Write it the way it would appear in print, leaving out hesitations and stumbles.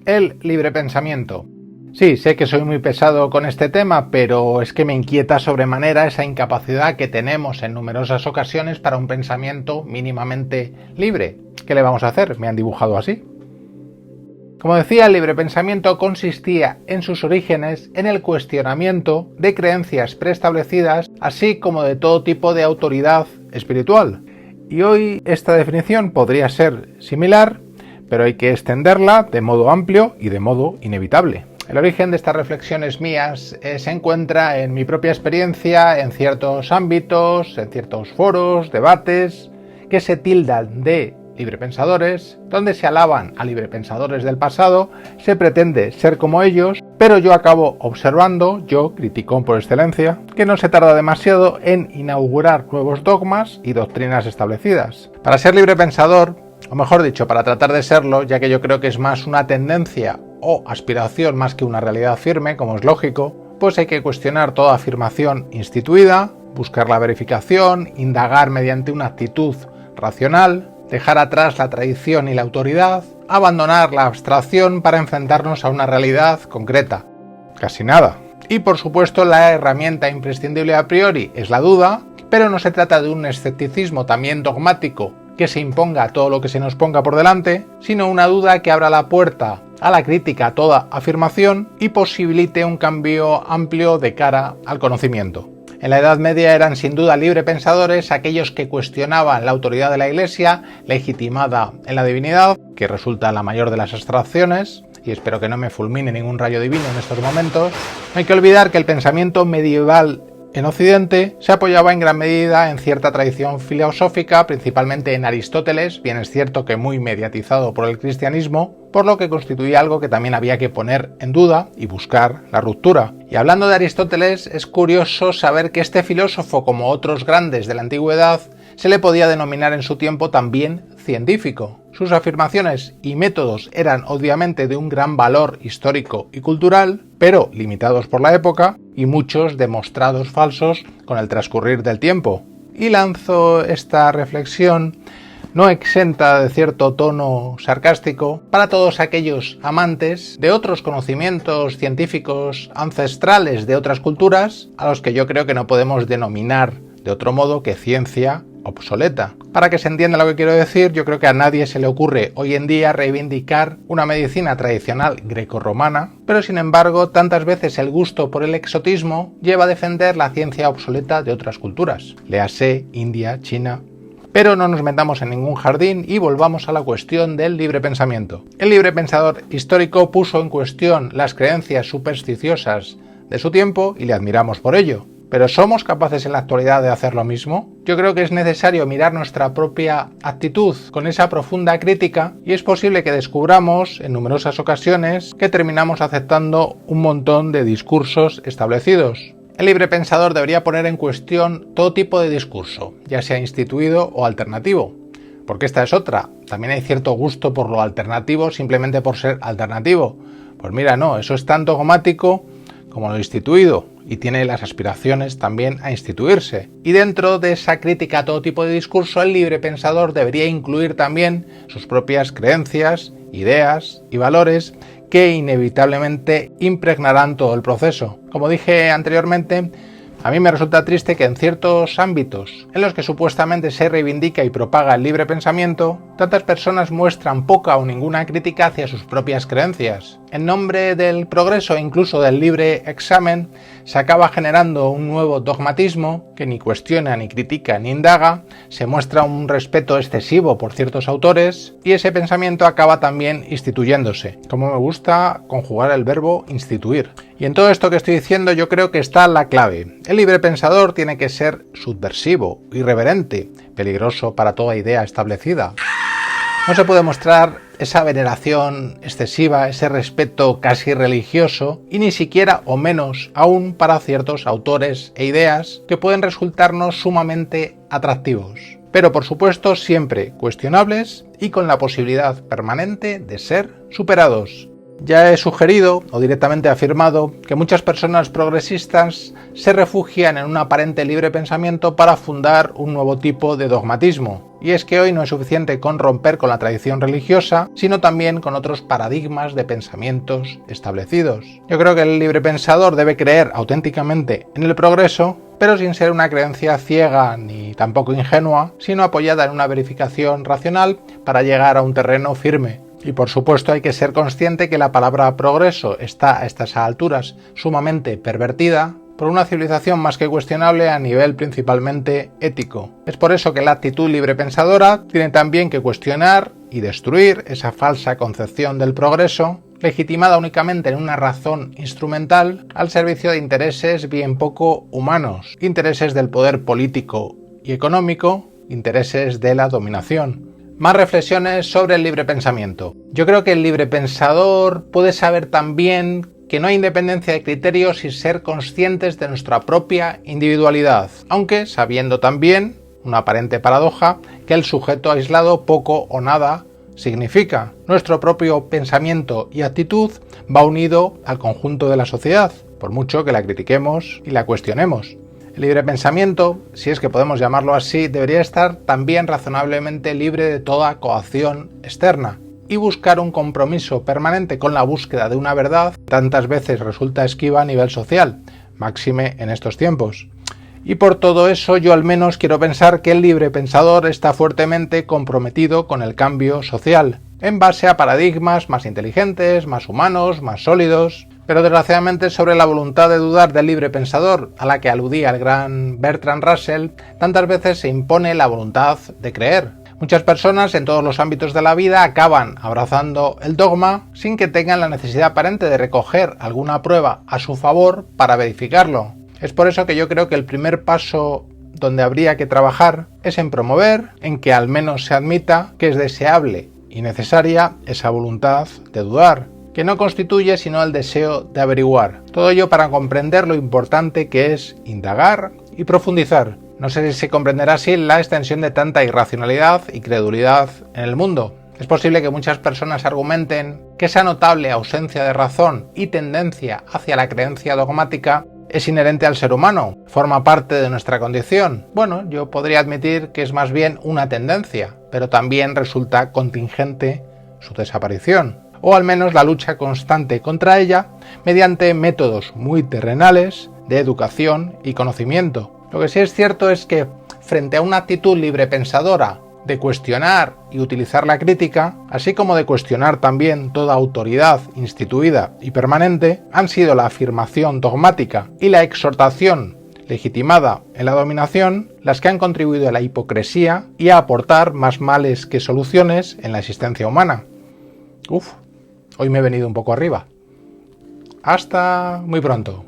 El libre pensamiento. Sí, sé que soy muy pesado con este tema, pero es que me inquieta sobremanera esa incapacidad que tenemos en numerosas ocasiones para un pensamiento mínimamente libre. ¿Qué le vamos a hacer? Me han dibujado así. Como decía, el libre pensamiento consistía en sus orígenes en el cuestionamiento de creencias preestablecidas, así como de todo tipo de autoridad espiritual. Y hoy esta definición podría ser similar, pero hay que extenderla de modo amplio y de modo inevitable. El origen de estas reflexiones mías se encuentra en mi propia experiencia en ciertos ámbitos, en ciertos foros, debates, que se tildan de librepensadores, donde se alaban a librepensadores del pasado, se pretende ser como ellos, pero yo acabo observando, yo, criticón por excelencia, que no se tarda demasiado en inaugurar nuevos dogmas y doctrinas establecidas. Para ser librepensador, o mejor dicho, para tratar de serlo, ya que yo creo que es más una tendencia o aspiración más que una realidad firme, como es lógico, pues hay que cuestionar toda afirmación instituida, buscar la verificación, indagar mediante una actitud racional, dejar atrás la tradición y la autoridad, abandonar la abstracción para enfrentarnos a una realidad concreta. Casi nada. Y por supuesto la herramienta imprescindible a priori es la duda, pero no se trata de un escepticismo también dogmático que se imponga a todo lo que se nos ponga por delante, sino una duda que abra la puerta a la crítica a toda afirmación y posibilite un cambio amplio de cara al conocimiento. En la Edad Media eran sin duda librepensadores aquellos que cuestionaban la autoridad de la Iglesia, legitimada en la divinidad, que resulta la mayor de las abstracciones, y espero que no me fulmine ningún rayo divino en estos momentos. No hay que olvidar que el pensamiento medieval en Occidente se apoyaba en gran medida en cierta tradición filosófica, principalmente en Aristóteles, bien es cierto que muy mediatizado por el cristianismo, por lo que constituía algo que también había que poner en duda y buscar la ruptura. Y hablando de Aristóteles, es curioso saber que este filósofo, como otros grandes de la antigüedad, se le podía denominar en su tiempo también científico. Sus afirmaciones y métodos eran obviamente de un gran valor histórico y cultural, pero limitados por la época y muchos demostrados falsos con el transcurrir del tiempo. Y lanzo esta reflexión no exenta de cierto tono sarcástico para todos aquellos amantes de otros conocimientos científicos ancestrales de otras culturas, a los que yo creo que no podemos denominar de otro modo que ciencia obsoleta. Para que se entienda lo que quiero decir, yo creo que a nadie se le ocurre hoy en día reivindicar una medicina tradicional grecorromana, pero sin embargo tantas veces el gusto por el exotismo lleva a defender la ciencia obsoleta de otras culturas, léase India, China. Pero no nos metamos en ningún jardín y volvamos a la cuestión del libre pensamiento. El libre pensador histórico puso en cuestión las creencias supersticiosas de su tiempo y le admiramos por ello. ¿Pero somos capaces en la actualidad de hacer lo mismo? Yo creo que es necesario mirar nuestra propia actitud con esa profunda crítica y es posible que descubramos en numerosas ocasiones que terminamos aceptando un montón de discursos establecidos. El libre pensador debería poner en cuestión todo tipo de discurso, ya sea instituido o alternativo. Porque esta es otra. También hay cierto gusto por lo alternativo simplemente por ser alternativo. Pues mira, no, eso es tan dogmático como lo instituido y tiene las aspiraciones también a instituirse. Y dentro de esa crítica a todo tipo de discurso, el libre pensador debería incluir también sus propias creencias, ideas y valores que inevitablemente impregnarán todo el proceso. Como dije anteriormente, a mí me resulta triste que en ciertos ámbitos en los que supuestamente se reivindica y propaga el libre pensamiento, tantas personas muestran poca o ninguna crítica hacia sus propias creencias. En nombre del progreso e incluso del libre examen, se acaba generando un nuevo dogmatismo que ni cuestiona, ni critica, ni indaga, se muestra un respeto excesivo por ciertos autores y ese pensamiento acaba también instituyéndose. Como me gusta conjugar el verbo instituir. Y en todo esto que estoy diciendo yo creo que está la clave. El libre pensador tiene que ser subversivo, irreverente, peligroso para toda idea establecida. No se puede mostrar esa veneración excesiva, ese respeto casi religioso y ni siquiera o menos aún para ciertos autores e ideas que pueden resultarnos sumamente atractivos, pero por supuesto siempre cuestionables y con la posibilidad permanente de ser superados. Ya he sugerido, o directamente afirmado, que muchas personas progresistas se refugian en un aparente libre pensamiento para fundar un nuevo tipo de dogmatismo. Y es que hoy no es suficiente con romper con la tradición religiosa, sino también con otros paradigmas de pensamientos establecidos. Yo creo que el libre pensador debe creer auténticamente en el progreso, pero sin ser una creencia ciega ni tampoco ingenua, sino apoyada en una verificación racional para llegar a un terreno firme. Y por supuesto hay que ser consciente que la palabra progreso está a estas alturas sumamente pervertida por una civilización más que cuestionable a nivel principalmente ético. Es por eso que la actitud librepensadora tiene también que cuestionar y destruir esa falsa concepción del progreso, legitimada únicamente en una razón instrumental al servicio de intereses bien poco humanos, intereses del poder político y económico, intereses de la dominación. Más reflexiones sobre el libre pensamiento. Yo creo que el libre pensador puede saber también que no hay independencia de criterios sin ser conscientes de nuestra propia individualidad, aunque sabiendo también, una aparente paradoja, que el sujeto aislado poco o nada significa. Nuestro propio pensamiento y actitud va unido al conjunto de la sociedad, por mucho que la critiquemos y la cuestionemos. El libre pensamiento, si es que podemos llamarlo así, debería estar también razonablemente libre de toda coacción externa y buscar un compromiso permanente con la búsqueda de una verdad tantas veces resulta esquiva a nivel social, máxime en estos tiempos. Y por todo eso yo al menos quiero pensar que el libre pensador está fuertemente comprometido con el cambio social, en base a paradigmas más inteligentes, más humanos, más sólidos. Pero desgraciadamente sobre la voluntad de dudar del libre pensador, a la que aludía el gran Bertrand Russell, tantas veces se impone la voluntad de creer. Muchas personas en todos los ámbitos de la vida acaban abrazando el dogma sin que tengan la necesidad aparente de recoger alguna prueba a su favor para verificarlo. Es por eso que yo creo que el primer paso donde habría que trabajar es en promover, en que al menos se admita que es deseable y necesaria esa voluntad de dudar, que no constituye sino el deseo de averiguar. Todo ello para comprender lo importante que es indagar y profundizar. No sé si se comprenderá así la extensión de tanta irracionalidad y credulidad en el mundo. Es posible que muchas personas argumenten que esa notable ausencia de razón y tendencia hacia la creencia dogmática es inherente al ser humano, forma parte de nuestra condición. Bueno, yo podría admitir que es más bien una tendencia, pero también resulta contingente su desaparición, o al menos la lucha constante contra ella mediante métodos muy terrenales de educación y conocimiento. Lo que sí es cierto es que frente a una actitud librepensadora de cuestionar y utilizar la crítica, así como de cuestionar también toda autoridad instituida y permanente, han sido la afirmación dogmática y la exhortación legitimada en la dominación las que han contribuido a la hipocresía y a aportar más males que soluciones en la existencia humana. Hoy me he venido un poco arriba. Hasta muy pronto.